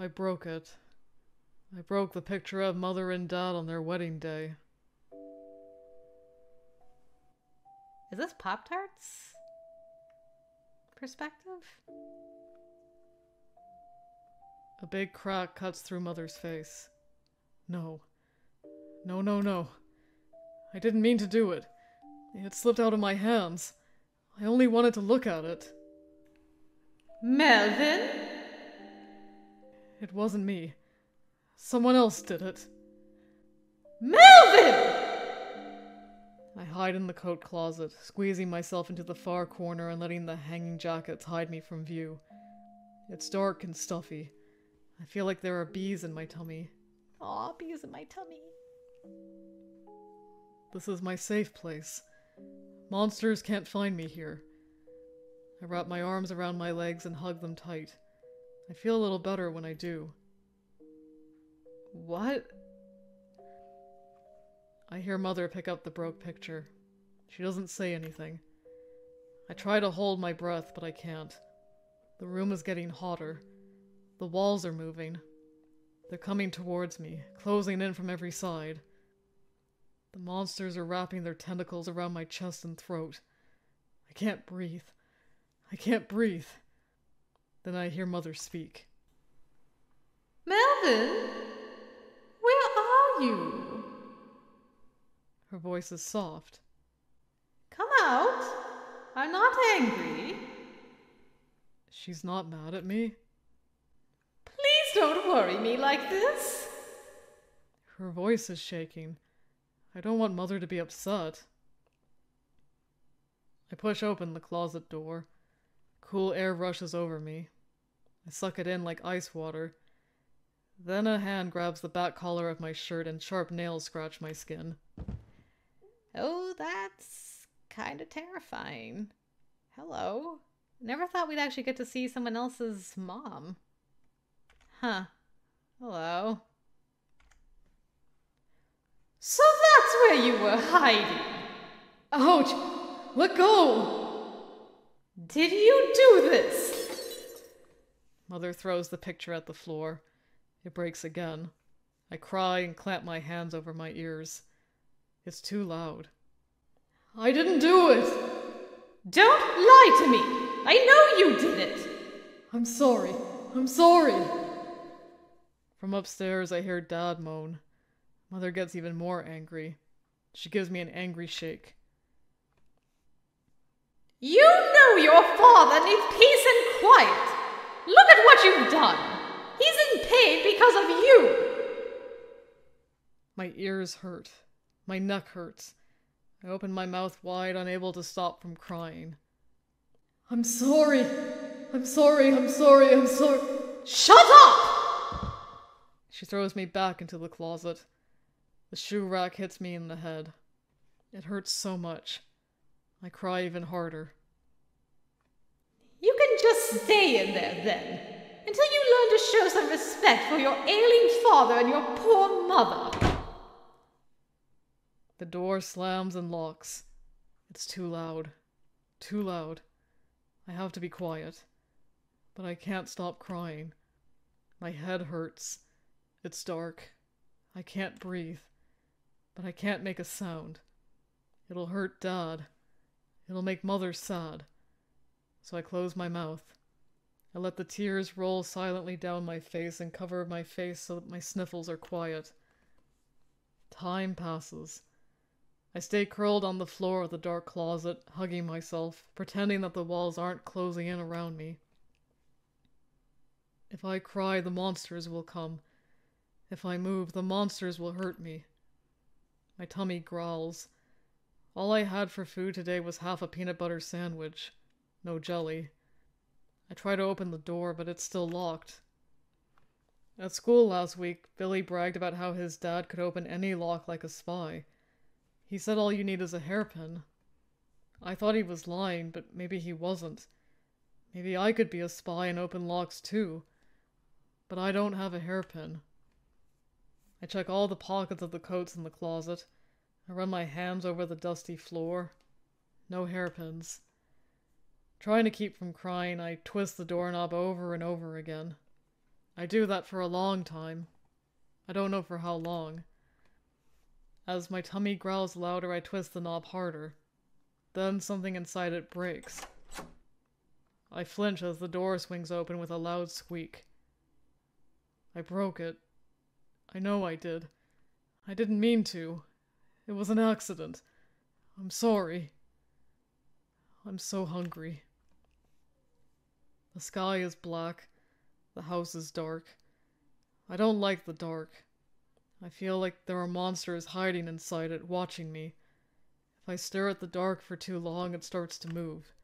I broke it. I broke the picture of Mother and Dad on their wedding day. Is this Poptart's perspective? A big crack cuts through Mother's face. No. No, no, no. I didn't mean to do it. It slipped out of my hands. I only wanted to look at it. Melvin? It wasn't me. Someone else did it. Melvin! I hide in the coat closet, squeezing myself into the far corner and letting the hanging jackets hide me from view. It's dark and stuffy. I feel like there are bees in my tummy. Aw, bees in my tummy. This is my safe place. Monsters can't find me here. I wrap my arms around my legs and hug them tight. I feel a little better when I do. What? I hear Mother pick up the broke picture. She doesn't say anything. I try to hold my breath, but I can't. The room is getting hotter. The walls are moving. They're coming towards me, closing in from every side. The monsters are wrapping their tentacles around my chest and throat. I can't breathe. I can't breathe. Then I hear Mother speak. Melvin? Where are you? Her voice is soft. Come out. I'm not angry. She's not mad at me. Please don't worry me like this. Her voice is shaking. I don't want Mother to be upset. I push open the closet door. Cool air rushes over me. I suck it in like ice water. Then a hand grabs the back collar of my shirt and sharp nails scratch my skin. Oh, that's kind of terrifying. Hello. Never thought we'd actually get to see someone else's mom. Huh. Hello. So that's where you were hiding. Ouch! Let go! Did you do this? Mother throws the picture at the floor. It breaks again. I cry and clamp my hands over my ears. It's too loud. I didn't do it! Don't lie to me! I know you did it! I'm sorry. I'm sorry! From upstairs, I hear Dad moan. Mother gets even more angry. She gives me an angry shake. You know your father needs peace and quiet. Look at what you've done. He's in pain because of you. My ears hurt. My neck hurts. I open my mouth wide, unable to stop from crying. I'm sorry. I'm sorry. I'm sorry. I'm sorry. Shut up! She throws me back into the closet. The shoe rack hits me in the head. It hurts so much. I cry even harder. You can just stay in there then, until you learn to show some respect for your ailing father and your poor mother. The door slams and locks. It's too loud. Too loud. I have to be quiet. But I can't stop crying. My head hurts. It's dark. I can't breathe. But I can't make a sound. It'll hurt Dad. It'll make Mother sad. So I close my mouth. I let the tears roll silently down my face and cover my face so that my sniffles are quiet. Time passes. I stay curled on the floor of the dark closet, hugging myself, pretending that the walls aren't closing in around me. If I cry, the monsters will come. If I move, the monsters will hurt me. My tummy growls. All I had for food today was half a peanut butter sandwich. No jelly. I try to open the door, but it's still locked. At school last week, Billy bragged about how his dad could open any lock like a spy. He said all you need is a hairpin. I thought he was lying, but maybe he wasn't. Maybe I could be a spy and open locks too. But I don't have a hairpin. I check all the pockets of the coats in the closet. I run my hands over the dusty floor. No hairpins. Trying to keep from crying, I twist the doorknob over and over again. I do that for a long time. I don't know for how long. As my tummy growls louder, I twist the knob harder. Then something inside it breaks. I flinch as the door swings open with a loud squeak. I broke it. I know I did. I didn't mean to. It was an accident. I'm sorry. I'm so hungry. The sky is black. The house is dark. I don't like the dark. I feel like there are monsters hiding inside it, watching me. If I stare at the dark for too long, it starts to move.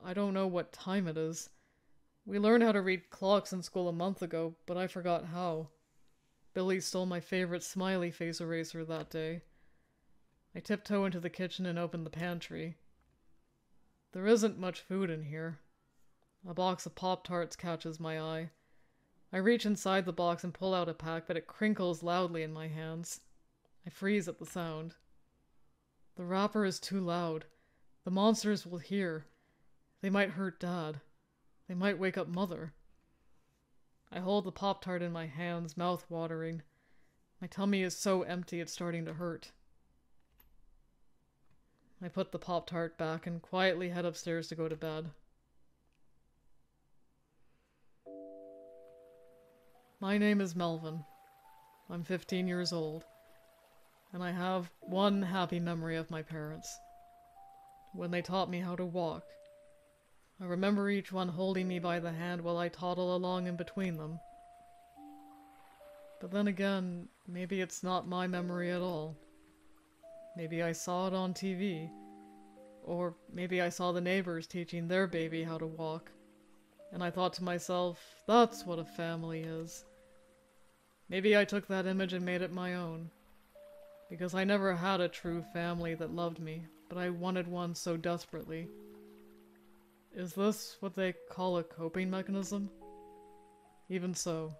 I don't know what time it is. We learned how to read clocks in school a month ago, but I forgot how. Billy stole my favorite smiley face eraser that day. I tiptoe into the kitchen and open the pantry. There isn't much food in here. A box of Poptarts catches my eye. I reach inside the box and pull out a pack, but it crinkles loudly in my hands. I freeze at the sound. The wrapper is too loud. The monsters will hear. They might hurt Dad. They might wake up Mother. I hold the Pop-Tart in my hands, mouth watering. My tummy is so empty it's starting to hurt. I put the Pop-Tart back and quietly head upstairs to go to bed. My name is Melvin. I'm 15 years old. And I have one happy memory of my parents. When they taught me how to walk. I remember each one holding me by the hand while I toddle along in between them. But then again, maybe it's not my memory at all. Maybe I saw it on TV. Or maybe I saw the neighbors teaching their baby how to walk. And I thought to myself, that's what a family is. Maybe I took that image and made it my own. Because I never had a true family that loved me, but I wanted one so desperately. Is this what they call a coping mechanism? Even so,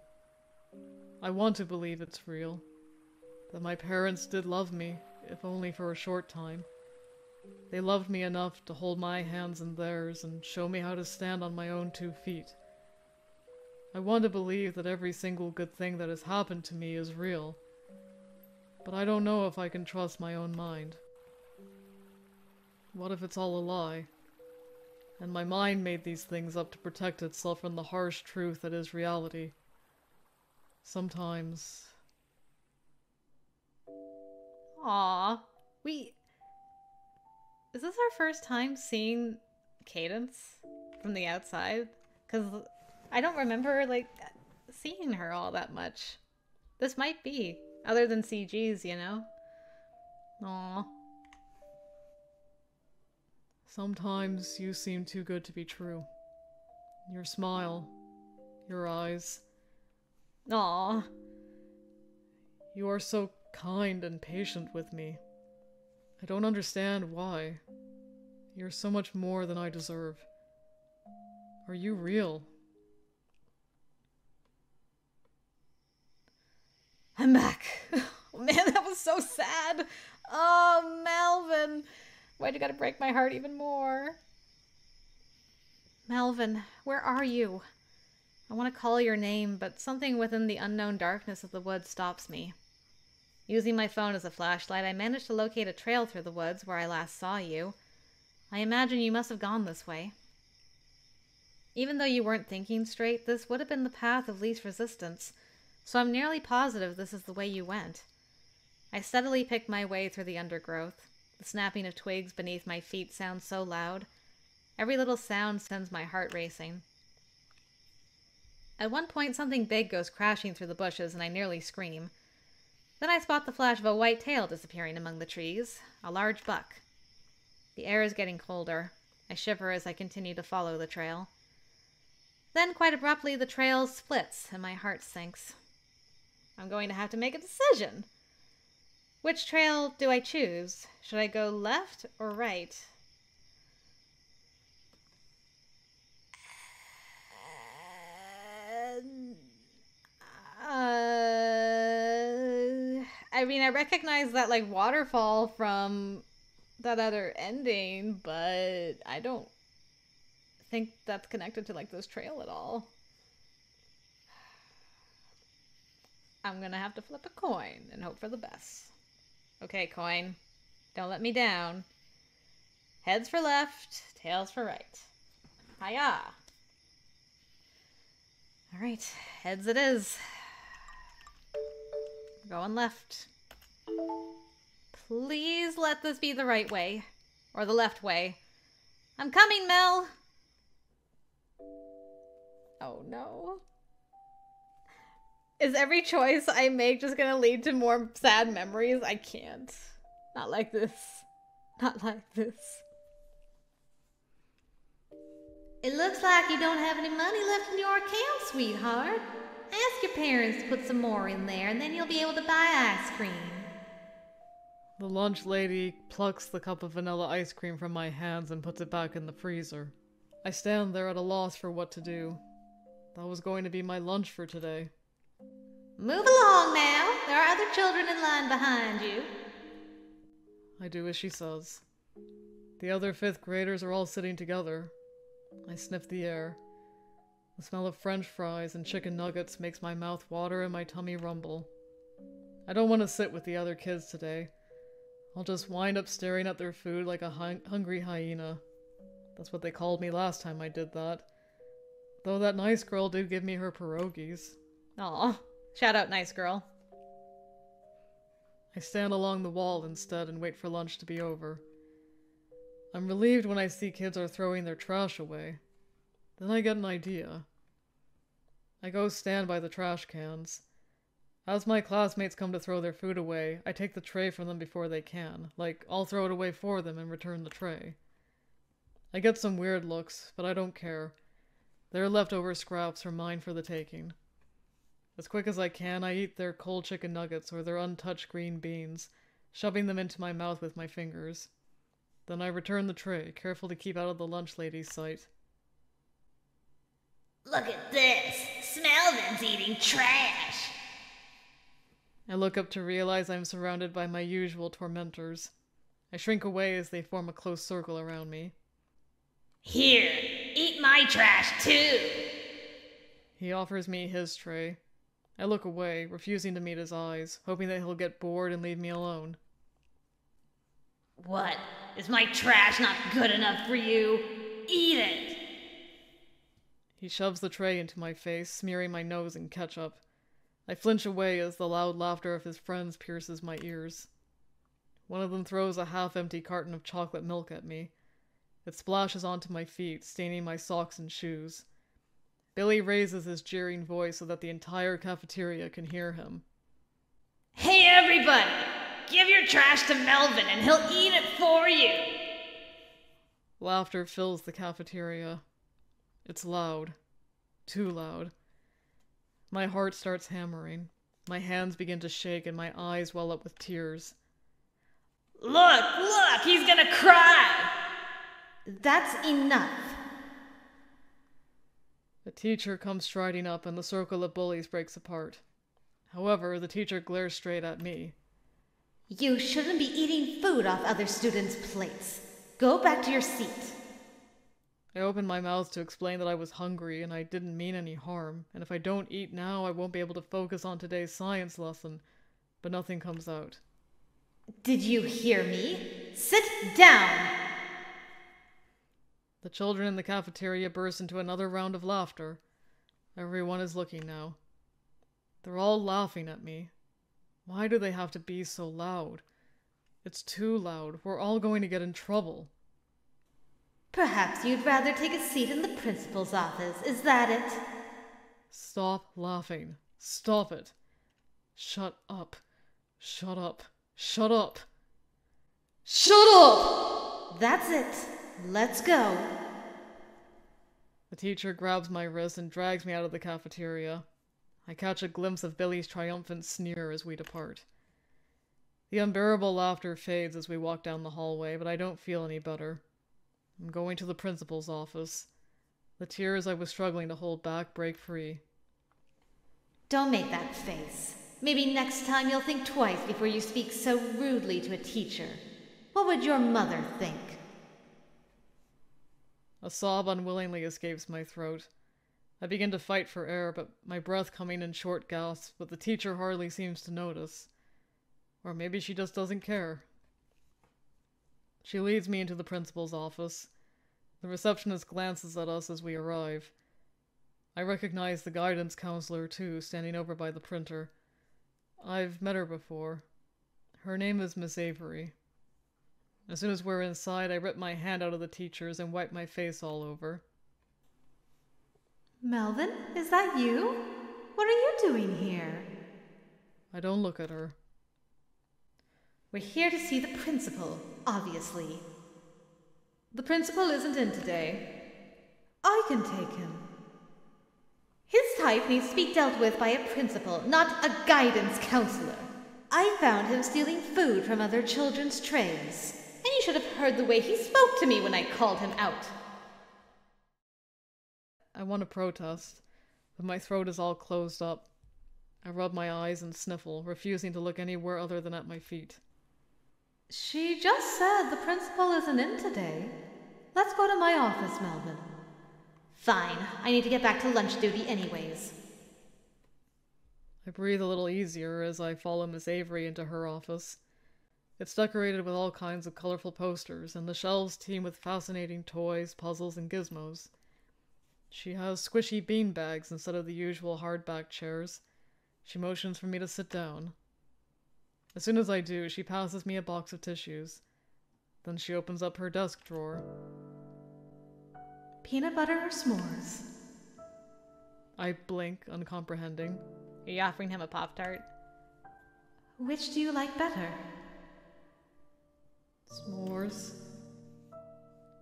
I want to believe it's real. That my parents did love me, if only for a short time. They loved me enough to hold my hands in theirs and show me how to stand on my own 2 feet. I want to believe that every single good thing that has happened to me is real. But I don't know if I can trust my own mind. What if it's all a lie? And my mind made these things up to protect itself from the harsh truth that is reality. Sometimes... Aww. Is this our first time seeing Cadence from the outside? Because I don't remember, like, seeing her all that much. This might be. Other than CGs, you know? Aww. Sometimes you seem too good to be true. Your smile. Your eyes. Aww. You are so kind and patient with me. I don't understand why. You're so much more than I deserve. Are you real? I'm back. Oh, man, that was so sad. Oh, Melvin. Why'd you gotta break my heart even more? Melvin, where are you? I want to call your name, but something within the unknown darkness of the woods stops me. Using my phone as a flashlight, I managed to locate a trail through the woods where I last saw you. I imagine you must have gone this way. Even though you weren't thinking straight, this would have been the path of least resistance, so I'm nearly positive this is the way you went. I steadily pick my way through the undergrowth. The snapping of twigs beneath my feet sounds so loud. Every little sound sends my heart racing. At one point, something big goes crashing through the bushes and I nearly scream. Then I spot the flash of a white tail disappearing among the trees. A large buck. The air is getting colder. I shiver as I continue to follow the trail. Then, quite abruptly, the trail splits and my heart sinks. I'm going to have to make a decision. Which trail do I choose? Should I go left or right? I mean, I recognize that, like, waterfall from that other ending, but I don't think that's connected to, like, this trail at all. I'm gonna have to flip a coin and hope for the best. Okay, coin. Don't let me down. Heads for left, tails for right. Hiya! Alright, heads it is. Going left. Please let this be the right way. Or the left way. I'm coming, Mel! Oh no. Is every choice I make just gonna lead to more sad memories? I can't. Not like this. Not like this. It looks like you don't have any money left in your account, sweetheart. Ask your parents to put some more in there, and then you'll be able to buy ice cream. The lunch lady plucks the cup of vanilla ice cream from my hands and puts it back in the freezer. I stand there at a loss for what to do. That was going to be my lunch for today. Move along now. There are other children in line behind you. I do as she says. The other 5th graders are all sitting together. I sniff the air. The smell of French fries and chicken nuggets makes my mouth water and my tummy rumble. I don't want to sit with the other kids today. I'll just wind up staring at their food like a hungry hyena. That's what they called me last time I did that. Though that nice girl did give me her pierogies. Aw, shout out nice girl. I stand along the wall instead and wait for lunch to be over. I'm relieved when I see kids are throwing their trash away. Then I get an idea. I go stand by the trash cans. As my classmates come to throw their food away, I take the tray from them before they can. Like, I'll throw it away for them and return the tray. I get some weird looks, but I don't care. Their leftover scraps are mine for the taking. As quick as I can, I eat their cold chicken nuggets or their untouched green beans, shoving them into my mouth with my fingers. Then I return the tray, careful to keep out of the lunch lady's sight. Look at this. Smelvin's eating trash. I look up to realize I'm surrounded by my usual tormentors. I shrink away as they form a close circle around me. Here, eat my trash too. He offers me his tray. I look away, refusing to meet his eyes, hoping that he'll get bored and leave me alone. What? Is my trash not good enough for you? Eat it! He shoves the tray into my face, smearing my nose in ketchup. I flinch away as the loud laughter of his friends pierces my ears. One of them throws a half-empty carton of chocolate milk at me. It splashes onto my feet, staining my socks and shoes. Billy raises his jeering voice so that the entire cafeteria can hear him. Hey everybody! Give your trash to Melvin and he'll eat it for you! Laughter fills the cafeteria. It's loud. Too loud. My heart starts hammering. My hands begin to shake and my eyes well up with tears. Look! He's gonna cry! That's enough. The teacher comes striding up and the circle of bullies breaks apart. However, the teacher glares straight at me. You shouldn't be eating food off other students' plates. Go back to your seat. I opened my mouth to explain that I was hungry and I didn't mean any harm, and if I don't eat now, I won't be able to focus on today's science lesson, but nothing comes out. Did you hear me? Sit down! The children in the cafeteria burst into another round of laughter. Everyone is looking now. They're all laughing at me. Why do they have to be so loud? It's too loud. We're all going to get in trouble. Perhaps you'd rather take a seat in the principal's office. Is that it? Stop laughing. Stop it. Shut up. Shut up. Shut up. Shut up! That's it. Let's go. The teacher grabs my wrist and drags me out of the cafeteria. I catch a glimpse of Billy's triumphant sneer as we depart. The unbearable laughter fades as we walk down the hallway, but I don't feel any better. I'm going to the principal's office. The tears I was struggling to hold back break free. Don't make that face. Maybe next time you'll think twice before you speak so rudely to a teacher. What would your mother think? A sob unwillingly escapes my throat. I begin to fight for air, but my breath coming in short gasps, but the teacher hardly seems to notice. Or maybe she just doesn't care. She leads me into the principal's office. The receptionist glances at us as we arrive. I recognize the guidance counselor, too, standing over by the printer. I've met her before. Her name is Miss Avery. As soon as we're inside, I rip my hand out of the teacher's and wipe my face all over. Melvin, is that you? What are you doing here? I don't look at her. We're here to see the principal, obviously. The principal isn't in today. I can take him. His type needs to be dealt with by a principal, not a guidance counselor. I found him stealing food from other children's trays. And you should have heard the way he spoke to me when I called him out. I want to protest, but my throat is all closed up. I rub my eyes and sniffle, refusing to look anywhere other than at my feet. She just said the principal isn't in today. Let's go to my office, Melvin. Fine. I need to get back to lunch duty anyways. I breathe a little easier as I follow Miss Avery into her office. It's decorated with all kinds of colorful posters, and the shelves teem with fascinating toys, puzzles, and gizmos. She has squishy bean bags instead of the usual hardback chairs. She motions for me to sit down. As soon as I do, she passes me a box of tissues. Then she opens up her desk drawer. Peanut butter or s'mores? I blink, uncomprehending. Are you offering him a Poptart? Which do you like better? S'mores.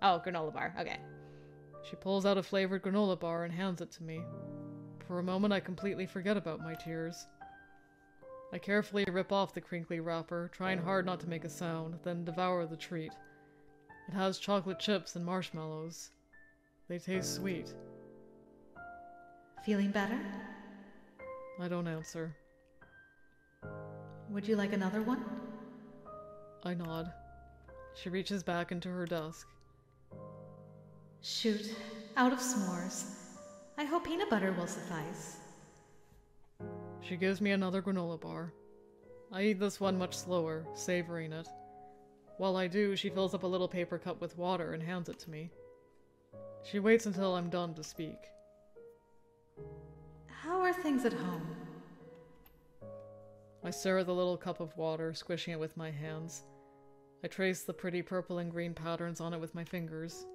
Oh, granola bar. Okay. She pulls out a flavored granola bar and hands it to me. For a moment, I completely forget about my tears. I carefully rip off the crinkly wrapper, trying hard not to make a sound, then devour the treat. It has chocolate chips and marshmallows. They taste sweet. Feeling better? I don't answer. Would you like another one? I nod. She reaches back into her desk. Shoot, out of s'mores. I hope peanut butter will suffice. She gives me another granola bar. I eat this one much slower, savoring it. While I do, she fills up a little paper cup with water and hands it to me. She waits until I'm done to speak. How are things at home? I stare at the little cup of water, squishing it with my hands. I trace the pretty purple and green patterns on it with my fingers.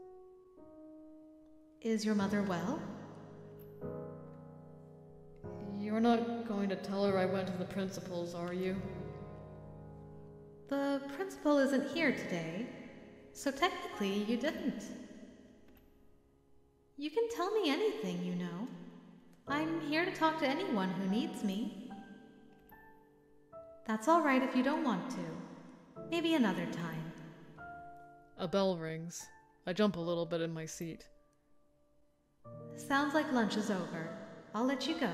Is your mother well? You're not going to tell her I went to the principal's, are you? The principal isn't here today, so technically you didn't. You can tell me anything, you know. I'm here to talk to anyone who needs me. That's all right if you don't want to. Maybe another time. A bell rings. I jump a little bit in my seat. Sounds like lunch is over. I'll let you go.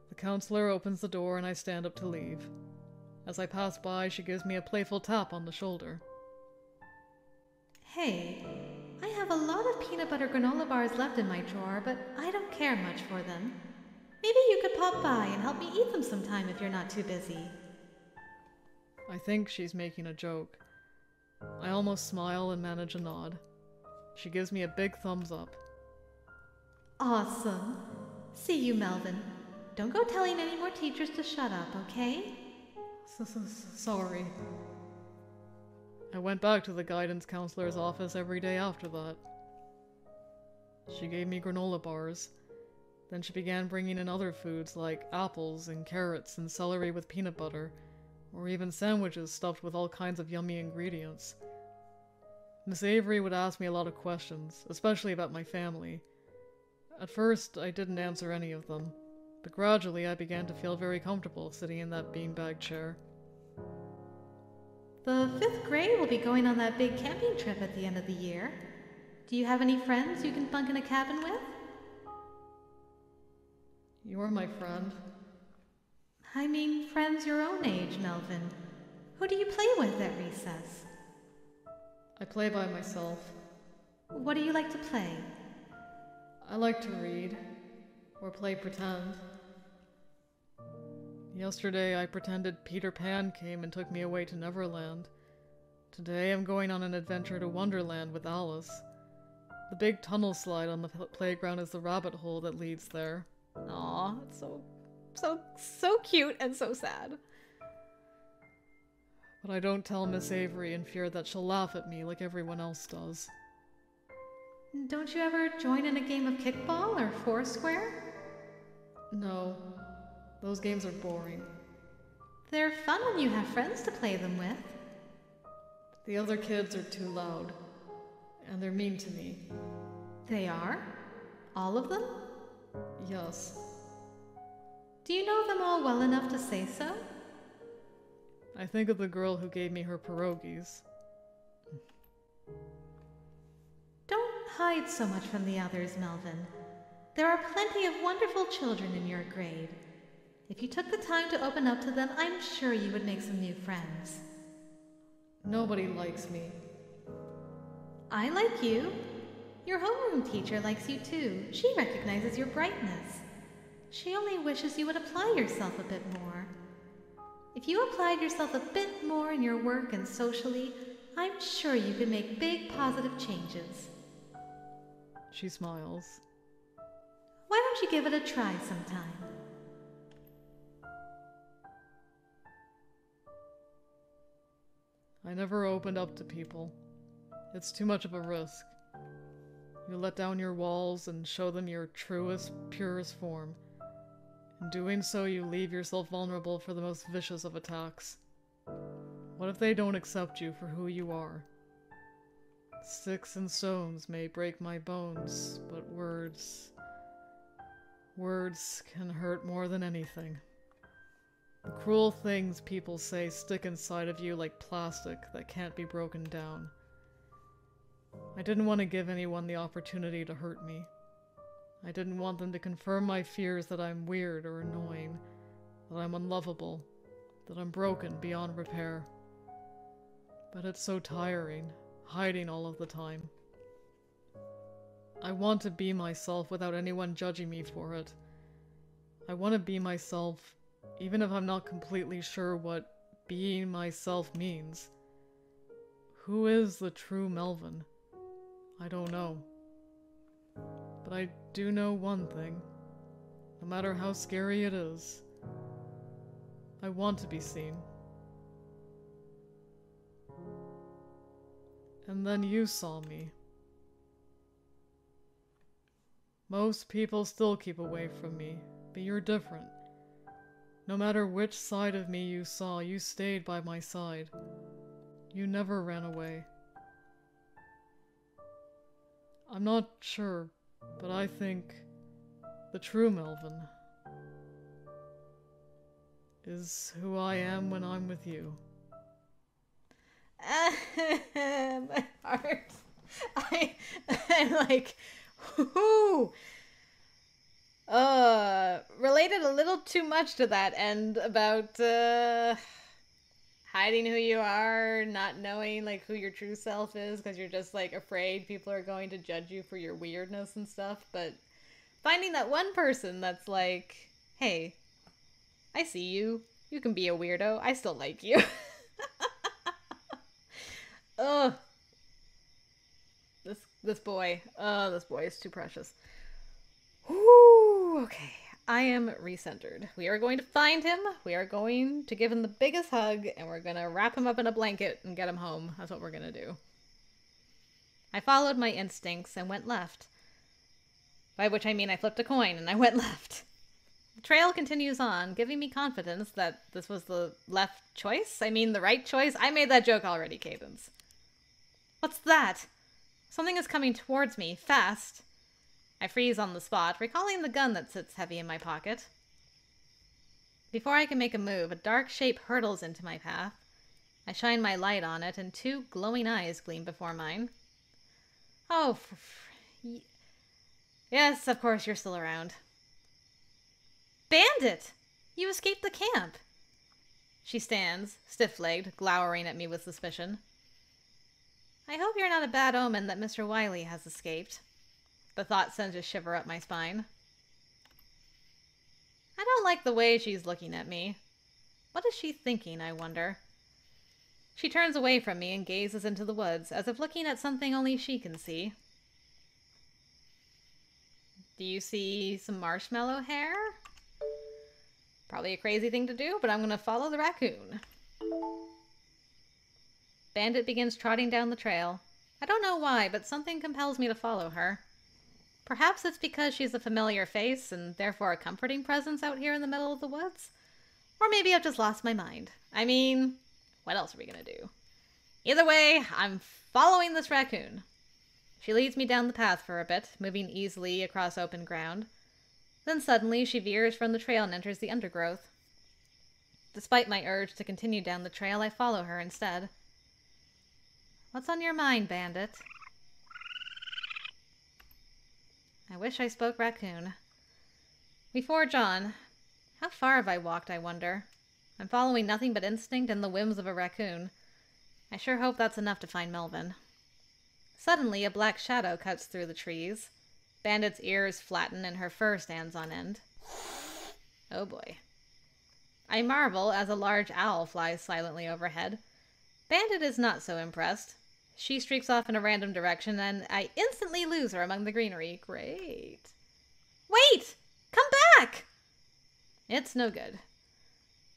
The counselor opens the door and I stand up to leave. As I pass by, she gives me a playful tap on the shoulder. Hey, I have a lot of peanut butter granola bars left in my drawer, but I don't care much for them. Maybe you could pop by and help me eat them sometime if you're not too busy. I think she's making a joke. I almost smile and manage a nod. She gives me a big thumbs up. Awesome. See you, Melvin. Don't go telling any more teachers to shut up, okay? Sorry. I went back to the guidance counselor's office every day after that. She gave me granola bars. Then she began bringing in other foods like apples and carrots and celery with peanut butter, or even sandwiches stuffed with all kinds of yummy ingredients. Miss Avery would ask me a lot of questions, especially about my family. At first, I didn't answer any of them, but gradually I began to feel very comfortable sitting in that beanbag chair. The 5th grade will be going on that big camping trip at the end of the year. Do you have any friends you can bunk in a cabin with? You're my friend. I mean, friends your own age, Melvin. Who do you play with at recess? I play by myself. What do you like to play? I like to read, or play pretend. Yesterday I pretended Peter Pan came and took me away to Neverland. Today I'm going on an adventure to Wonderland with Alice. The big tunnel slide on the playground is the rabbit hole that leads there. Aw, it's so cute and so sad. But I don't tell Miss Avery in fear that she'll laugh at me like everyone else does. Don't you ever join in a game of kickball or foursquare? No, those games are boring. They're fun when you have friends to play them with. The other kids are too loud, and they're mean to me. They are? All of them? Yes. Do you know them all well enough to say so? I think of the girl who gave me her pierogies. Don't hide so much from the others, Melvin. There are plenty of wonderful children in your grade. If you took the time to open up to them, I'm sure you would make some new friends. Nobody likes me. I like you. Your homeroom teacher likes you too. She recognizes your brightness. She only wishes you would apply yourself a bit more. If you applied yourself a bit more in your work and socially, I'm sure you could make big positive changes. She smiles. Why don't you give it a try sometime? I never opened up to people. It's too much of a risk. You let down your walls and show them your truest, purest form. In doing so, you leave yourself vulnerable for the most vicious of attacks. What if they don't accept you for who you are? Sticks and stones may break my bones, but words can hurt more than anything. The cruel things people say stick inside of you like plastic that can't be broken down. I didn't want to give anyone the opportunity to hurt me. I didn't want them to confirm my fears that I'm weird or annoying, that I'm unlovable, that I'm broken beyond repair. But it's so tiring, hiding all of the time. I want to be myself without anyone judging me for it. I want to be myself, even if I'm not completely sure what being myself means. Who is the true Melvin? I don't know. But I do know one thing. No matter how scary it is, I want to be seen. And then you saw me. Most people still keep away from me, but you're different. No matter which side of me you saw, you stayed by my side. You never ran away. I'm not sure, but I think the true Melvin is who I am when I'm with you. My heart. I'm like, whoo. Related a little too much to that end about hiding who you are, not knowing like who your true self is because you're just like afraid people are going to judge you for your weirdness and stuff, but finding that one person that's like, hey, I see you. You can be a weirdo. I still like you. Ugh. This boy is too precious. Whoo, okay. I am recentered. We are going to find him. We are going to give him the biggest hug, and we're going to wrap him up in a blanket and get him home. That's what we're going to do. I followed my instincts and went left. By which I mean I flipped a coin and I went left. The trail continues on, giving me confidence that this was the left choice. I mean the right choice. I made that joke already, Cadence. What's that? Something is coming towards me, fast. I freeze on the spot, recalling the gun that sits heavy in my pocket. Before I can make a move, a dark shape hurtles into my path. I shine my light on it, and two glowing eyes gleam before mine. Oh, yes, of course you're still around. Bandit! You escaped the camp! She stands, stiff-legged, glowering at me with suspicion. I hope you're not a bad omen that Mr. Wiley has escaped. The thought sends a shiver up my spine. I don't like the way she's looking at me. What is she thinking, I wonder? She turns away from me and gazes into the woods, as if looking at something only she can see. Do you see some marshmallow hair? Probably a crazy thing to do, but I'm going to follow the raccoon. Bandit begins trotting down the trail. I don't know why, but something compels me to follow her. Perhaps it's because she's a familiar face and therefore a comforting presence out here in the middle of the woods. Or maybe I've just lost my mind. I mean, what else are we going to do? Either way, I'm following this raccoon. She leads me down the path for a bit, moving easily across open ground. Then suddenly she veers from the trail and enters the undergrowth. Despite my urge to continue down the trail, I follow her instead. What's on your mind, Bandit? I wish I spoke raccoon. We forge on. How far have I walked, I wonder? I'm following nothing but instinct and the whims of a raccoon. I sure hope that's enough to find Melvin. Suddenly, a black shadow cuts through the trees. Bandit's ears flatten and her fur stands on end. Oh boy. I marvel as a large owl flies silently overhead. Bandit is not so impressed. She streaks off in a random direction, and I instantly lose her among the greenery. Great. Wait! Come back! It's no good.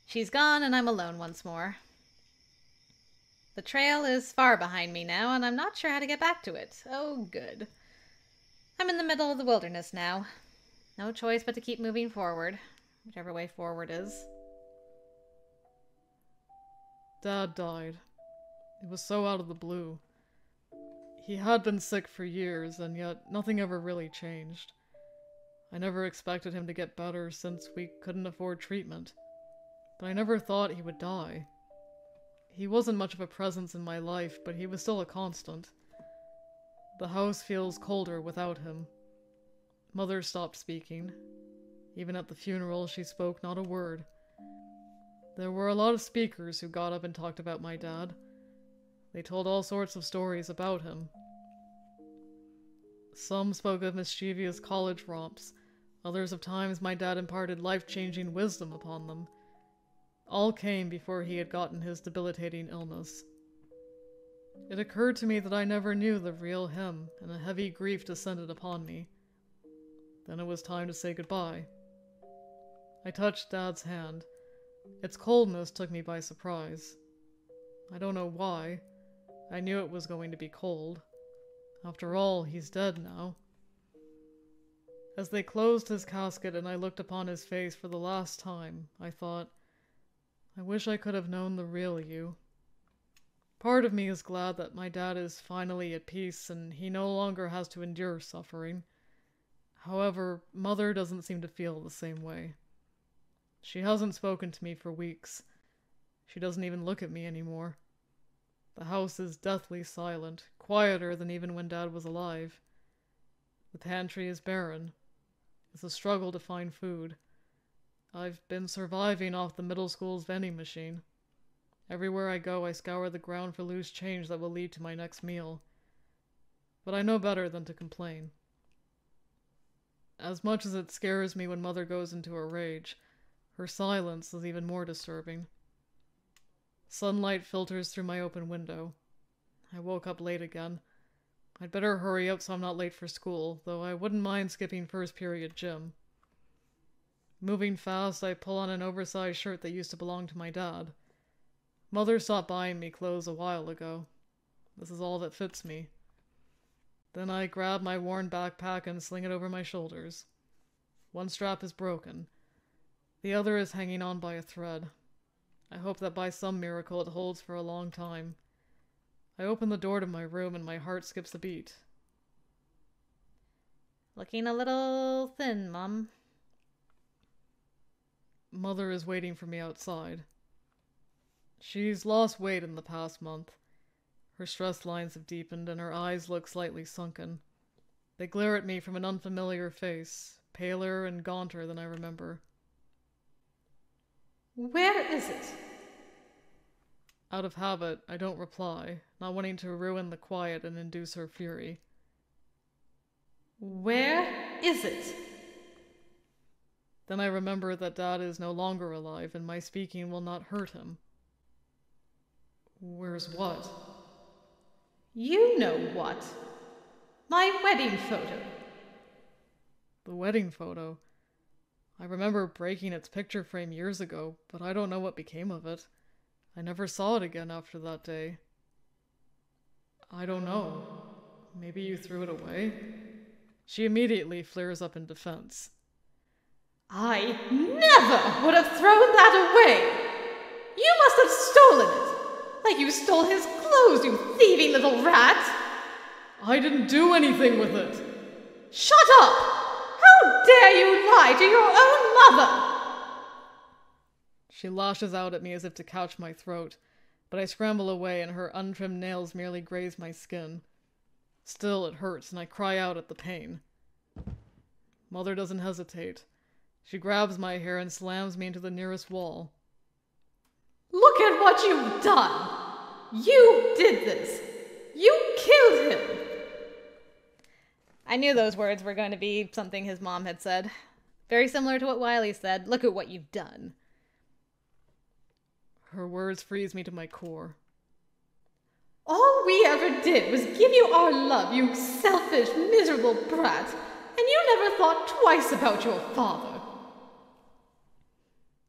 She's gone, and I'm alone once more. The trail is far behind me now, and I'm not sure how to get back to it. Oh, good. I'm in the middle of the wilderness now. No choice but to keep moving forward, whichever way forward is. Dad died. It was so out of the blue. He had been sick for years, and yet nothing ever really changed. I never expected him to get better since we couldn't afford treatment. But I never thought he would die. He wasn't much of a presence in my life, but he was still a constant. The house feels colder without him. Mother stopped speaking. Even at the funeral, she spoke not a word. There were a lot of speakers who got up and talked about my dad. They told all sorts of stories about him. Some spoke of mischievous college romps, others of times my dad imparted life-changing wisdom upon them. All came before he had gotten his debilitating illness. It occurred to me that I never knew the real him, and a heavy grief descended upon me. Then it was time to say goodbye. I touched Dad's hand. Its coldness took me by surprise. I don't know why. I knew it was going to be cold. After all, he's dead now. As they closed his casket and I looked upon his face for the last time, I thought, I wish I could have known the real you. Part of me is glad that my dad is finally at peace and he no longer has to endure suffering. However, Mother doesn't seem to feel the same way. She hasn't spoken to me for weeks. She doesn't even look at me anymore. The house is deathly silent, quieter than even when Dad was alive. The pantry is barren. It's a struggle to find food. I've been surviving off the middle school's vending machine. Everywhere I go, I scour the ground for loose change that will lead to my next meal. But I know better than to complain. As much as it scares me when Mother goes into a rage, her silence is even more disturbing. Sunlight filters through my open window. I woke up late again. I'd better hurry up so I'm not late for school, though I wouldn't mind skipping first period gym. Moving fast, I pull on an oversized shirt that used to belong to my dad. Mother stopped buying me clothes a while ago. This is all that fits me. Then I grab my worn backpack and sling it over my shoulders. One strap is broken. The other is hanging on by a thread. I hope that by some miracle it holds for a long time. I open the door to my room and my heart skips a beat. Looking a little thin, Mum. Mother is waiting for me outside. She's lost weight in the past month. Her stress lines have deepened and her eyes look slightly sunken. They glare at me from an unfamiliar face, paler and gaunter than I remember. Where is it? Out of habit, I don't reply, not wanting to ruin the quiet and induce her fury. Where is it? Then I remember that Dad is no longer alive and my speaking will not hurt him. Where's what? You know what? My wedding photo. The wedding photo. I remember breaking its picture frame years ago, but I don't know what became of it. I never saw it again after that day. I don't know. Maybe you threw it away? She immediately flares up in defense. I never would have thrown that away! You must have stolen it! Like you stole his clothes, you thieving little rat! I didn't do anything with it! Shut up! How dare you lie to your own mother! She lashes out at me as if to catch my throat, but I scramble away and her untrimmed nails merely graze my skin. Still, it hurts and I cry out at the pain. Mother doesn't hesitate. She grabs my hair and slams me into the nearest wall. Look at what you've done! You did this! You killed him! I knew those words were going to be something his mom had said. Very similar to what Wiley said. Look at what you've done. Her words freeze me to my core. All we ever did was give you our love, you selfish, miserable brat, and you never thought twice about your father.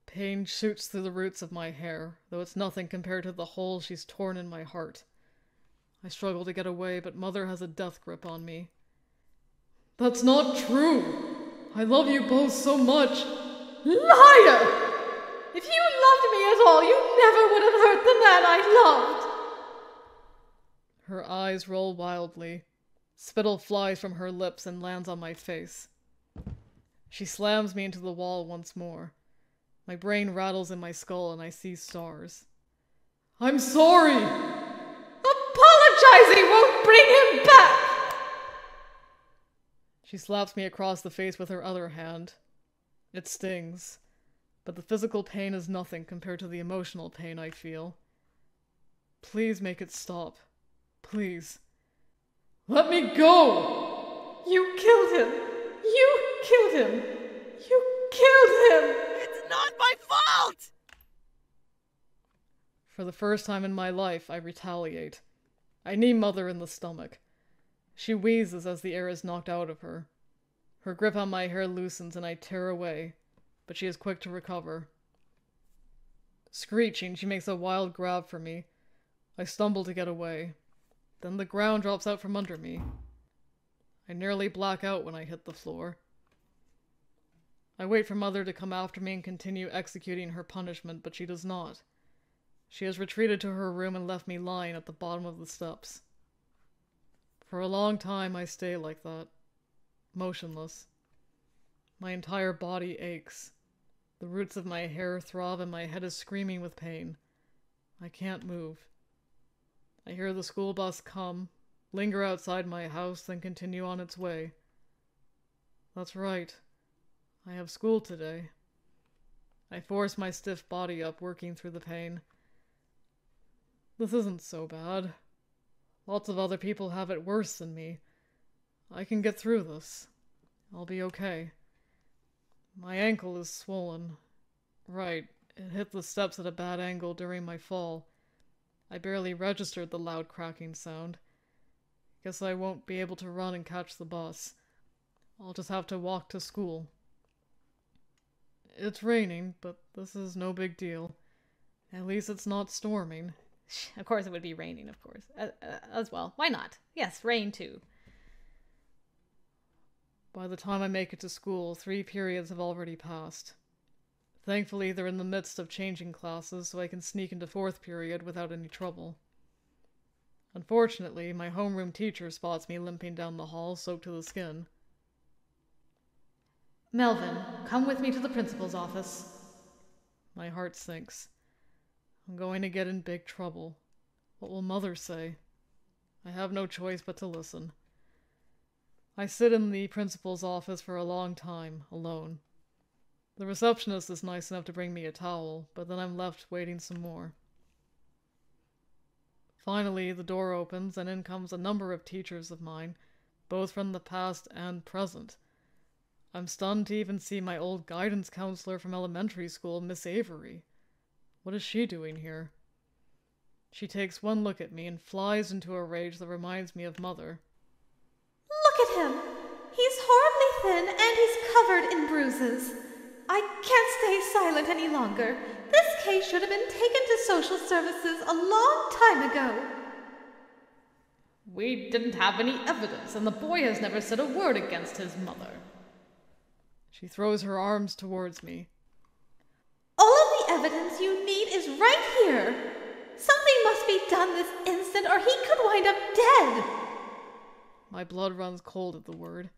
Pain shoots through the roots of my hair, though it's nothing compared to the hole she's torn in my heart. I struggle to get away, but Mother has a death grip on me. That's not true! I love you both so much! Liar! If you loved me at all, you never would have hurt the man I loved! Her eyes roll wildly. Spittle flies from her lips and lands on my face. She slams me into the wall once more. My brain rattles in my skull and I see stars. I'm sorry! Apologizing won't bring him back! She slaps me across the face with her other hand. It stings, but the physical pain is nothing compared to the emotional pain I feel. Please make it stop. Please. Let me go! You killed him! You killed him! You killed him! It's not my fault! For the first time in my life, I retaliate. I knee Mother in the stomach. She wheezes as the air is knocked out of her. Her grip on my hair loosens and I tear away, but she is quick to recover. Screeching, she makes a wild grab for me. I stumble to get away. Then the ground drops out from under me. I nearly black out when I hit the floor. I wait for Mother to come after me and continue executing her punishment, but she does not. She has retreated to her room and left me lying at the bottom of the steps. For a long time I stay like that, motionless. My entire body aches. The roots of my hair throb and my head is screaming with pain. I can't move. I hear the school bus come, linger outside my house, then continue on its way. That's right. I have school today. I force my stiff body up, working through the pain. This isn't so bad. Lots of other people have it worse than me. I can get through this. I'll be okay. My ankle is swollen. Right, it hit the steps at a bad angle during my fall. I barely registered the loud cracking sound. Guess I won't be able to run and catch the bus. I'll just have to walk to school. It's raining, but this is no big deal. At least it's not storming. Of course it would be raining, of course. As well. Why not? Yes, rain too. By the time I make it to school, 3 periods have already passed. Thankfully, they're in the midst of changing classes, so I can sneak into 4th period without any trouble. Unfortunately, my homeroom teacher spots me limping down the hall, soaked to the skin. Melvin, come with me to the principal's office. My heart sinks. I'm going to get in big trouble. What will Mother say? I have no choice but to listen. I sit in the principal's office for a long time, alone. The receptionist is nice enough to bring me a towel, but then I'm left waiting some more. Finally, the door opens, and in comes a number of teachers of mine, both from the past and present. I'm stunned to even see my old guidance counselor from elementary school, Miss Avery. What is she doing here? She takes one look at me and flies into a rage that reminds me of Mother. Look at him! He's horribly thin and he's covered in bruises. I can't stay silent any longer. This case should have been taken to social services a long time ago. We didn't have any evidence, and the boy has never said a word against his mother. She throws her arms towards me. All of the evidence you need is right here. Something must be done this instant or he could wind up dead. My blood runs cold at the word.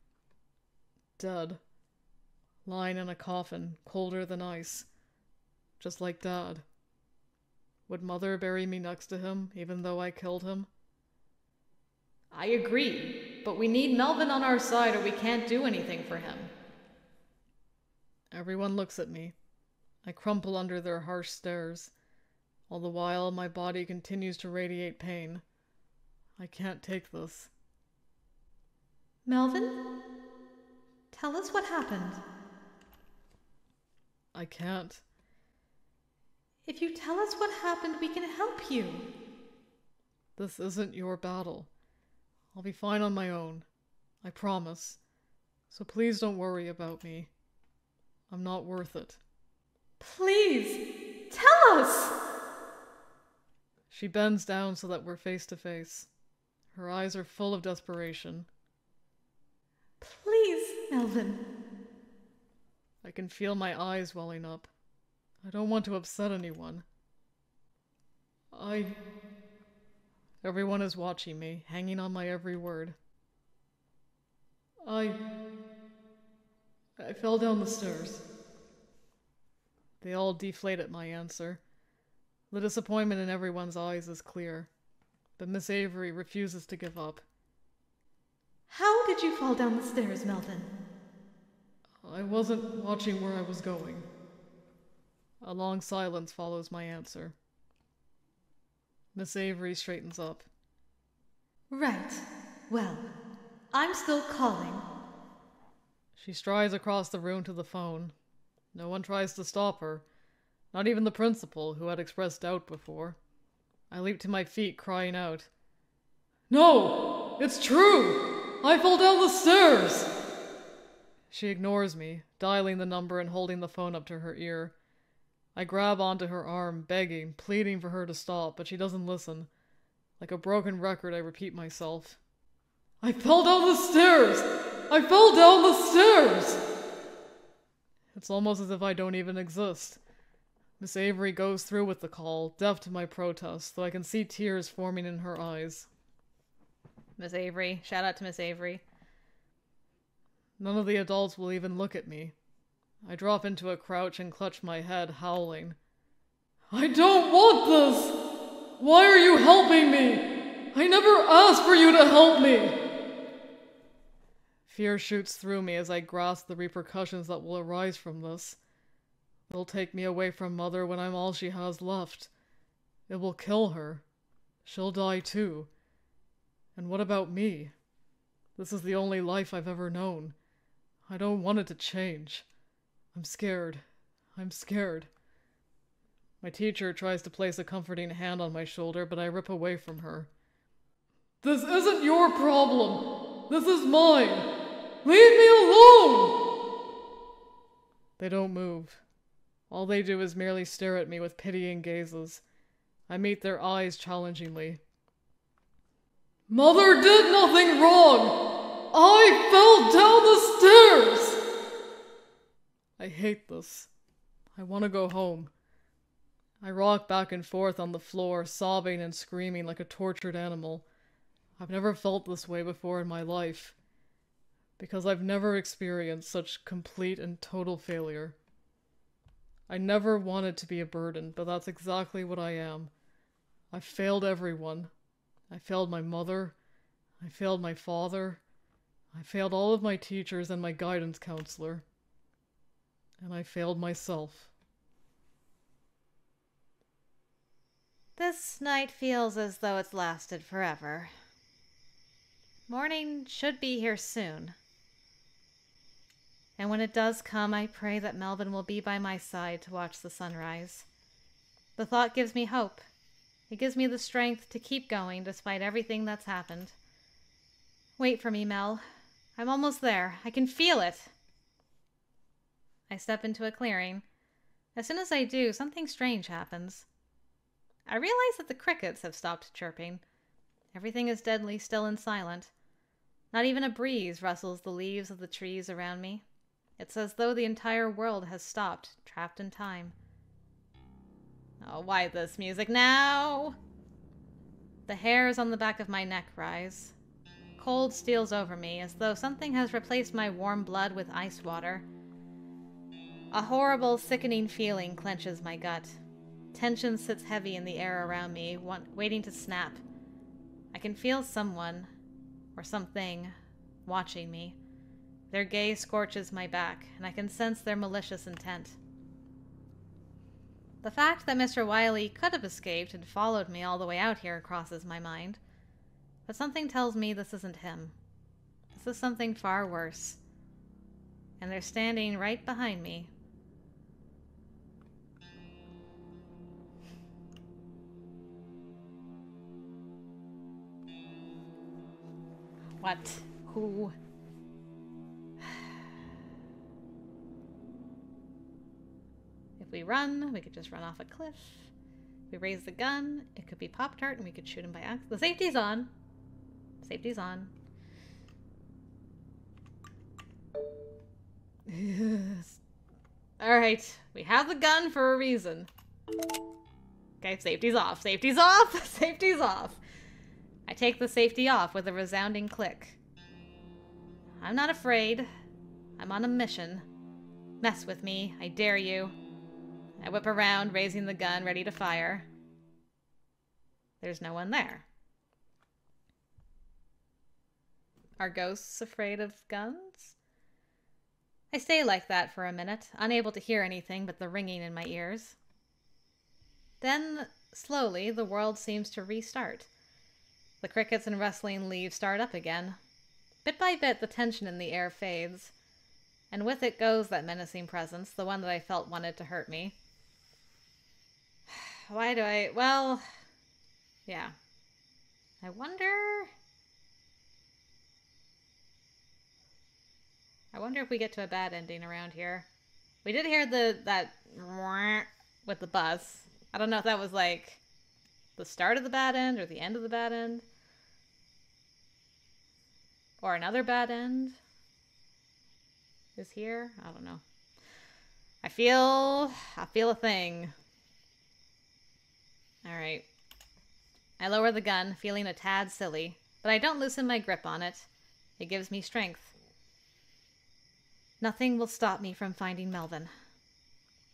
Dead. Lying in a coffin, colder than ice. Just like Dad. Would Mother bury me next to him, even though I killed him? I agree, but we need Melvin on our side or we can't do anything for him. Everyone looks at me. I crumple under their harsh stares. All the while, my body continues to radiate pain. I can't take this. Melvin? Tell us what happened. I can't. If you tell us what happened, we can help you. This isn't your battle. I'll be fine on my own. I promise. So please don't worry about me. I'm not worth it. Please, tell us! She bends down so that we're face to face. Her eyes are full of desperation. Please, Melvin. I can feel my eyes welling up. I don't want to upset anyone. Everyone is watching me, hanging on my every word. I fell down the stairs. They all deflate at my answer. The disappointment in everyone's eyes is clear, but Miss Avery refuses to give up. How did you fall down the stairs, Melvin? I wasn't watching where I was going. A long silence follows my answer. Miss Avery straightens up. Right. Well, I'm still calling. She strides across the room to the phone. No one tries to stop her. Not even the principal, who had expressed doubt before. I leap to my feet, crying out, "No! It's true! I fell down the stairs!" She ignores me, dialing the number and holding the phone up to her ear. I grab onto her arm, begging, pleading for her to stop, but she doesn't listen. Like a broken record, I repeat myself. "I fell down the stairs! I fell down the stairs!" It's almost as if I don't even exist. Miss Avery goes through with the call, deaf to my protest, though I can see tears forming in her eyes. Miss Avery. Shout out to Miss Avery. None of the adults will even look at me. I drop into a crouch and clutch my head, howling. "I don't want this! Why are you helping me? I never asked for you to help me!" Fear shoots through me as I grasp the repercussions that will arise from this. They'll take me away from Mother when I'm all she has left. It will kill her. She'll die too. And what about me? This is the only life I've ever known. I don't want it to change. I'm scared. I'm scared. My teacher tries to place a comforting hand on my shoulder, but I rip away from her. "This isn't your problem. This is mine. Leave me alone!" They don't move. All they do is merely stare at me with pitying gazes. I meet their eyes challengingly. "Mother did nothing wrong! I fell down the stairs!" I hate this. I want to go home. I rock back and forth on the floor, sobbing and screaming like a tortured animal. I've never felt this way before in my life, because I've never experienced such complete and total failure. I never wanted to be a burden, but that's exactly what I am. I failed everyone. I failed my mother. I failed my father. I failed all of my teachers and my guidance counselor. And I failed myself. This night feels as though it's lasted forever. Morning should be here soon. And when it does come, I pray that Melvin will be by my side to watch the sunrise. The thought gives me hope. It gives me the strength to keep going despite everything that's happened. Wait for me, Mel. I'm almost there. I can feel it. I step into a clearing. As soon as I do, something strange happens. I realize that the crickets have stopped chirping. Everything is deadly still and silent. Not even a breeze rustles the leaves of the trees around me. It's as though the entire world has stopped, trapped in time. Oh, why this music now? The hairs on the back of my neck rise. Cold steals over me, as though something has replaced my warm blood with ice water. A horrible, sickening feeling clenches my gut. Tension sits heavy in the air around me, waiting to snap. I can feel someone, or something, watching me. Their gaze scorches my back, and I can sense their malicious intent. The fact that Mr. Wiley could have escaped and followed me all the way out here crosses my mind. But something tells me this isn't him. This is something far worse. And they're standing right behind me. What? Who? If we run, we could just run off a cliff. If we raise the gun, it could be Poptart and we could shoot him by accident. The safety's on. Safety's on. Yes. Alright, we have the gun for a reason. Okay, safety's off. Safety's off! Safety's off! I take the safety off with a resounding click. I'm not afraid. I'm on a mission. Mess with me, I dare you. I whip around, raising the gun, ready to fire. There's no one there. Are ghosts afraid of guns? I stay like that for a minute, unable to hear anything but the ringing in my ears. Then, slowly, the world seems to restart. The crickets and rustling leaves start up again. Bit by bit, the tension in the air fades. And with it goes that menacing presence, the one that I felt wanted to hurt me. Why do I... Well... Yeah. I wonder if we get to a bad ending around here. We did hear that with the bus. I don't know if that was like the start of the bad end or the end of the bad end. Or another bad end is here. I don't know. I feel a thing. Alright. I lower the gun, feeling a tad silly, but I don't loosen my grip on it. It gives me strength. Nothing will stop me from finding Melvin.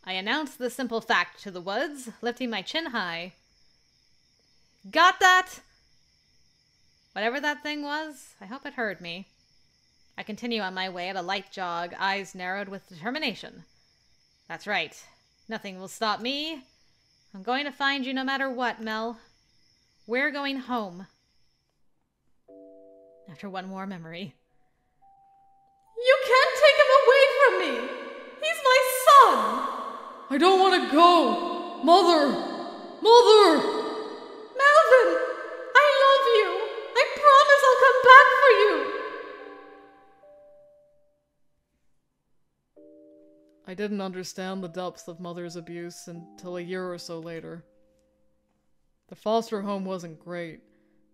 I announce the simple fact to the woods, lifting my chin high. Got that? Whatever that thing was, I hope it heard me. I continue on my way at a light jog, eyes narrowed with determination. That's right. Nothing will stop me. I'm going to find you no matter what, Mel. We're going home. After one more memory. You can't take him away from me! He's my son! I don't want to go! Mother! Mother! Melvin! I love you! I promise I'll come back for you! I didn't understand the depths of Mother's abuse until a year or so later. The foster home wasn't great,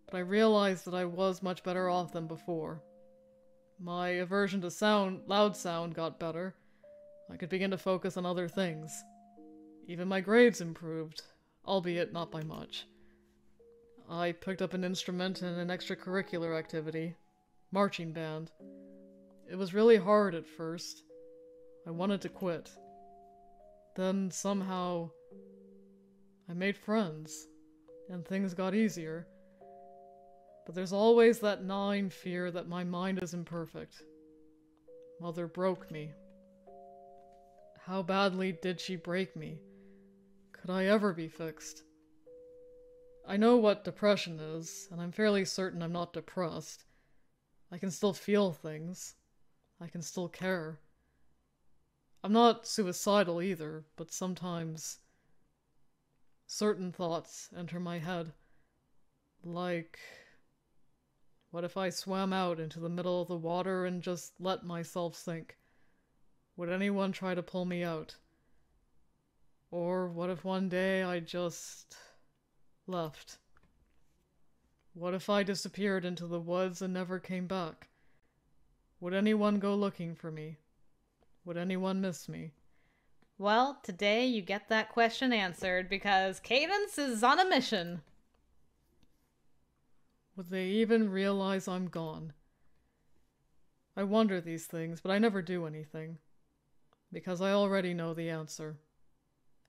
but I realized that I was much better off than before. My aversion to loud sound got better. I could begin to focus on other things. Even my grades improved, albeit not by much. I picked up an instrument in an extracurricular activity, marching band. It was really hard at first. I wanted to quit. Then somehow I made friends, and things got easier. But there's always that gnawing fear that my mind is imperfect. Mother broke me. How badly did she break me? Could I ever be fixed? I know what depression is, and I'm fairly certain I'm not depressed. I can still feel things. I can still care. I'm not suicidal either, but sometimes certain thoughts enter my head. Like, what if I swam out into the middle of the water and just let myself sink? Would anyone try to pull me out? Or what if one day I just left? What if I disappeared into the woods and never came back? Would anyone go looking for me? Would anyone miss me? Well, today you get that question answered because Cadence is on a mission. Would they even realize I'm gone? I wonder these things, but I never do anything. Because I already know the answer.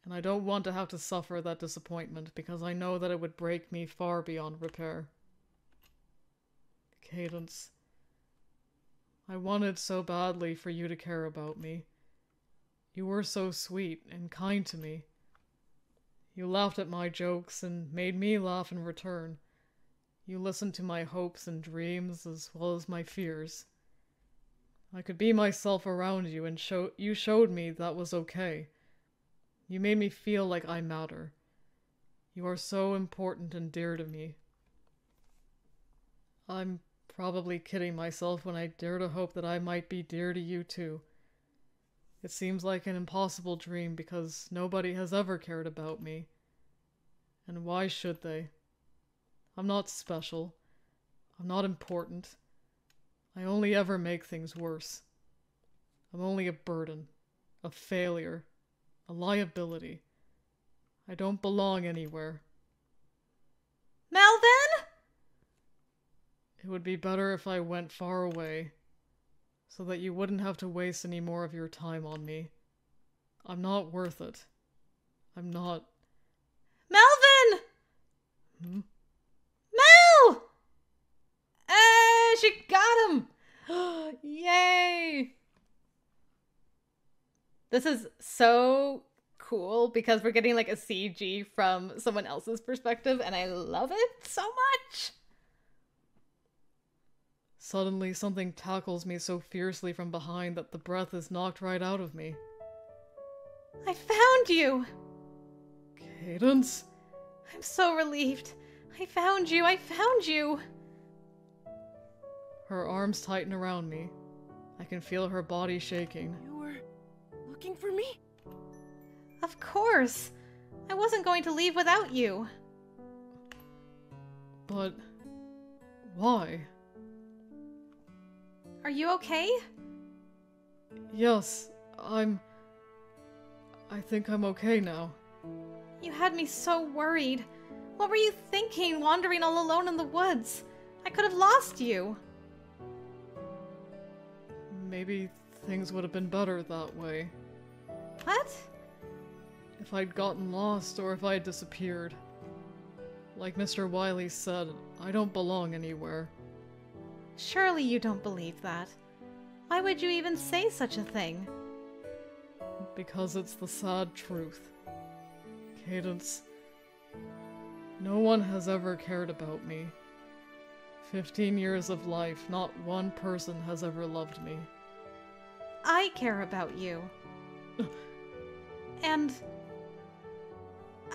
And I don't want to have to suffer that disappointment because I know that it would break me far beyond repair. Cadence. I wanted so badly for you to care about me. You were so sweet and kind to me. You laughed at my jokes and made me laugh in return. You listened to my hopes and dreams as well as my fears. I could be myself around you and you showed me that was okay. You made me feel like I matter. You are so important and dear to me. I'm probably kidding myself when I dare to hope that I might be dear to you too. It seems like an impossible dream because nobody has ever cared about me. And why should they? I'm not special. I'm not important. I only ever make things worse. I'm only a burden, a failure, a liability. I don't belong anywhere. Melvin? It would be better if I went far away, so that you wouldn't have to waste any more of your time on me. I'm not worth it. I'm not. Melvin! Hmm? Mel! She got him! Yay! This is so cool because we're getting like a CG from someone else's perspective and I love it so much. Suddenly something tackles me so fiercely from behind that the breath is knocked right out of me. I found you! Cadence? I'm so relieved. I found you! I found you! Her arms tighten around me. I can feel her body shaking. You were looking for me? Of course! I wasn't going to leave without you. But why? Are you okay? Yes, I think I'm okay now. You had me so worried. What were you thinking, wandering all alone in the woods? I could have lost you. Maybe things would have been better that way. What? If I'd gotten lost or if I had disappeared. Like Mr. Wiley said, I don't belong anywhere. Surely you don't believe that. Why would you even say such a thing? Because it's the sad truth. Cadence, no one has ever cared about me. 15 years of life, not one person has ever loved me. I care about you. And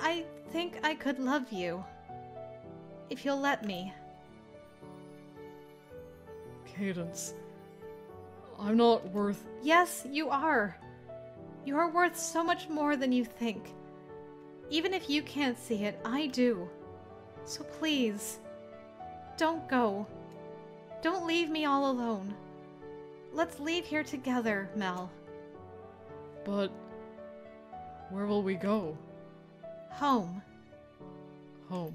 I think I could love you. If you'll let me. Cadence, I'm not worth... Yes, you are. You are worth so much more than you think. Even if you can't see it, I do. So please, don't go. Don't leave me all alone. Let's leave here together, Mel. But where will we go? Home. Home.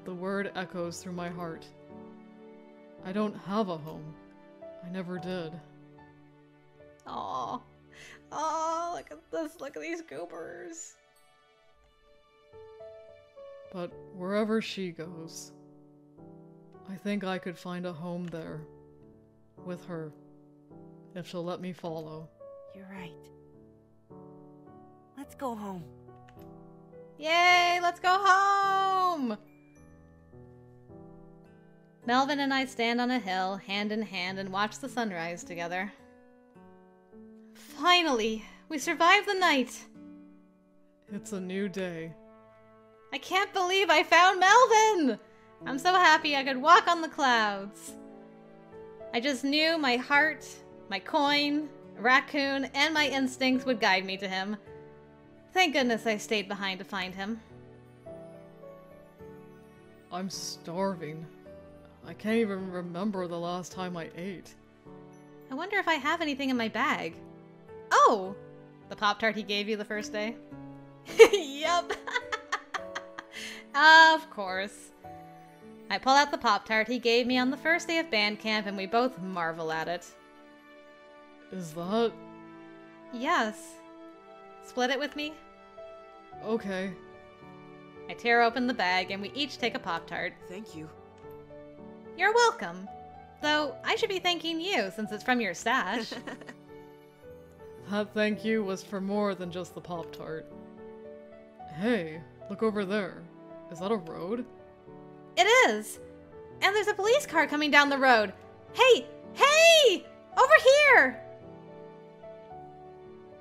The word echoes through my heart. I don't have a home. I never did. Aww. Oh, look at this. Look at these goobers. But wherever she goes, I think I could find a home there. With her. If she'll let me follow. You're right. Let's go home. Yay, let's go home! Melvin and I stand on a hill, hand in hand, and watch the sunrise together. Finally, we survived the night. It's a new day. I can't believe I found Melvin! I'm so happy I could walk on the clouds. I just knew my heart, my coin, raccoon, and my instincts would guide me to him. Thank goodness I stayed behind to find him. I'm starving. I can't even remember the last time I ate. I wonder if I have anything in my bag. Oh! The Poptart he gave you the first day? Yup! Of course. I pull out the Poptart he gave me on the first day of band camp and we both marvel at it. Is that... Yes. Split it with me? Okay. I tear open the bag and we each take a Poptart. Thank you. You're welcome. Though, I should be thanking you since it's from your stash. That thank you was for more than just the Pop-Tart. Hey, look over there. Is that a road? It is! And there's a police car coming down the road. Hey! Hey! Over here!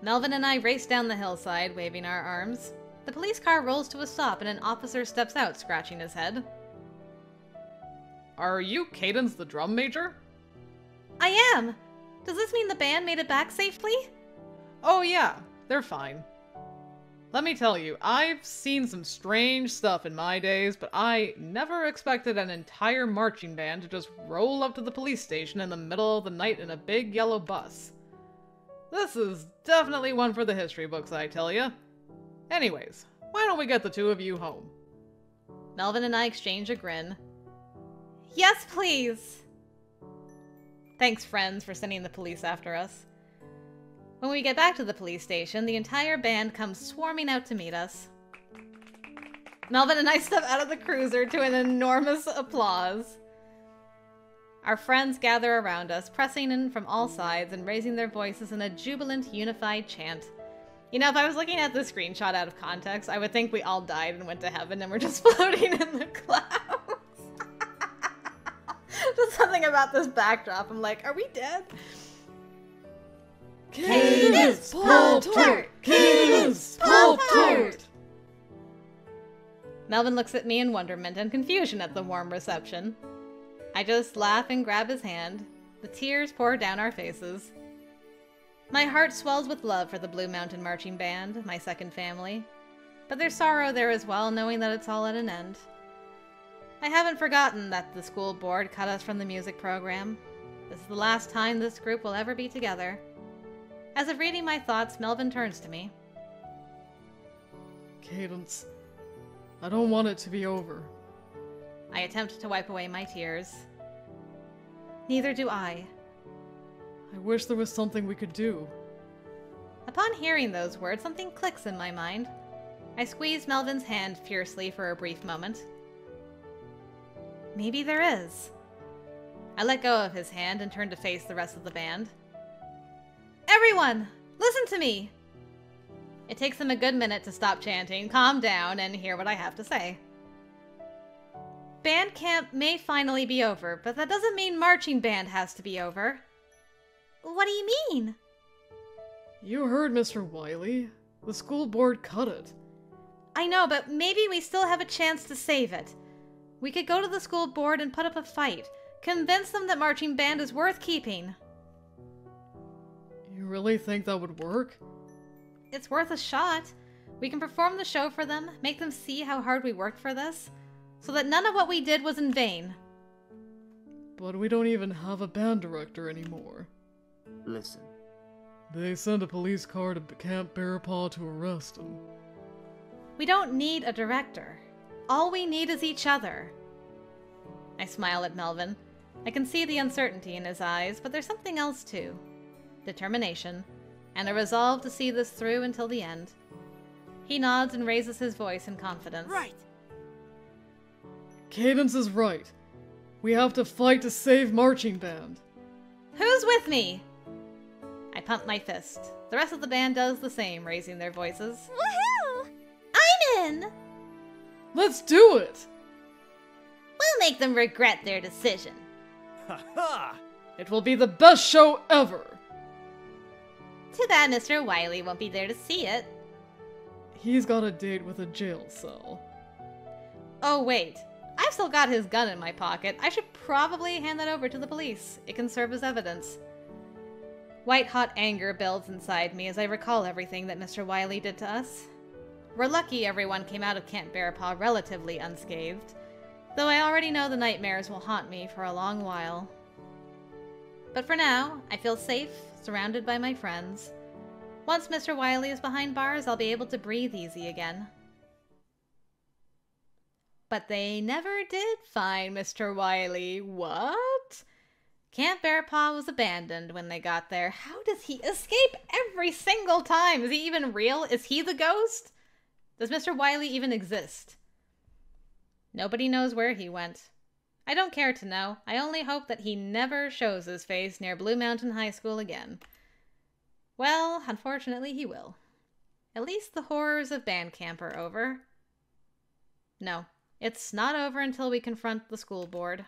Melvin and I race down the hillside, waving our arms. The police car rolls to a stop and an officer steps out, scratching his head. Are you Cadence the drum major? I am! Does this mean the band made it back safely? Oh yeah, they're fine. Let me tell you, I've seen some strange stuff in my days, but I never expected an entire marching band to just roll up to the police station in the middle of the night in a big yellow bus. This is definitely one for the history books, I tell ya. Anyways, why don't we get the two of you home? Melvin and I exchange a grin. Yes, please! Thanks, friends, for sending the police after us. When we get back to the police station, the entire band comes swarming out to meet us. Melvin and I step out of the cruiser to an enormous applause. Our friends gather around us, pressing in from all sides and raising their voices in a jubilant, unified chant. You know, if I was looking at this screenshot out of context, I would think we all died and went to heaven and we're just floating in the clouds. Just something about this backdrop. I'm like, are we dead? Cadence Pop-Tart! Cadence Pop-Tart! Melvin looks at me in wonderment and confusion at the warm reception. I just laugh and grab his hand. The tears pour down our faces. My heart swells with love for the Blue Mountain Marching Band, my second family. But there's sorrow there as well, knowing that it's all at an end. I haven't forgotten that the school board cut us from the music program. This is the last time this group will ever be together. As if reading my thoughts, Melvin turns to me. Cadence, I don't want it to be over. I attempt to wipe away my tears. Neither do I. I wish there was something we could do. Upon hearing those words, something clicks in my mind. I squeeze Melvin's hand fiercely for a brief moment. Maybe there is. I let go of his hand and turn to face the rest of the band. Everyone, listen to me! It takes them a good minute to stop chanting, calm down, and hear what I have to say. Band camp may finally be over, but that doesn't mean marching band has to be over. What do you mean? You heard Mr. Wiley. The school board cut it. I know, but maybe we still have a chance to save it. We could go to the school board and put up a fight. Convince them that marching band is worth keeping. You really think that would work? It's worth a shot. We can perform the show for them, make them see how hard we worked for this, so that none of what we did was in vain. But we don't even have a band director anymore. Listen. They sent a police car to Camp Bearpaw to arrest him. We don't need a director. All we need is each other. I smile at Melvin. I can see the uncertainty in his eyes, but there's something else too. Determination, and a resolve to see this through until the end. He nods and raises his voice in confidence. Right. Cadence is right. We have to fight to save marching band. Who's with me? I pump my fist. The rest of the band does the same, raising their voices. Woohoo! I'm in! Let's do it! We'll make them regret their decision. Ha ha! It will be the best show ever! Too bad Mr. Wiley won't be there to see it. He's got a date with a jail cell. Oh, wait. I've still got his gun in my pocket. I should probably hand that over to the police. It can serve as evidence. White-hot anger builds inside me as I recall everything that Mr. Wiley did to us. We're lucky everyone came out of Camp Bearpaw relatively unscathed, though I already know the nightmares will haunt me for a long while. But for now, I feel safe, surrounded by my friends. Once Mr. Wiley is behind bars, I'll be able to breathe easy again. But they never did find Mr. Wiley. What? Camp Bearpaw was abandoned when they got there. How does he escape every single time? Is he even real? Is he the ghost? Does Mr. Wiley even exist? Nobody knows where he went. I don't care to know. I only hope that he never shows his face near Blue Mountain High School again. Well, unfortunately he will. At least the horrors of band camp are over. No, it's not over until we confront the school board.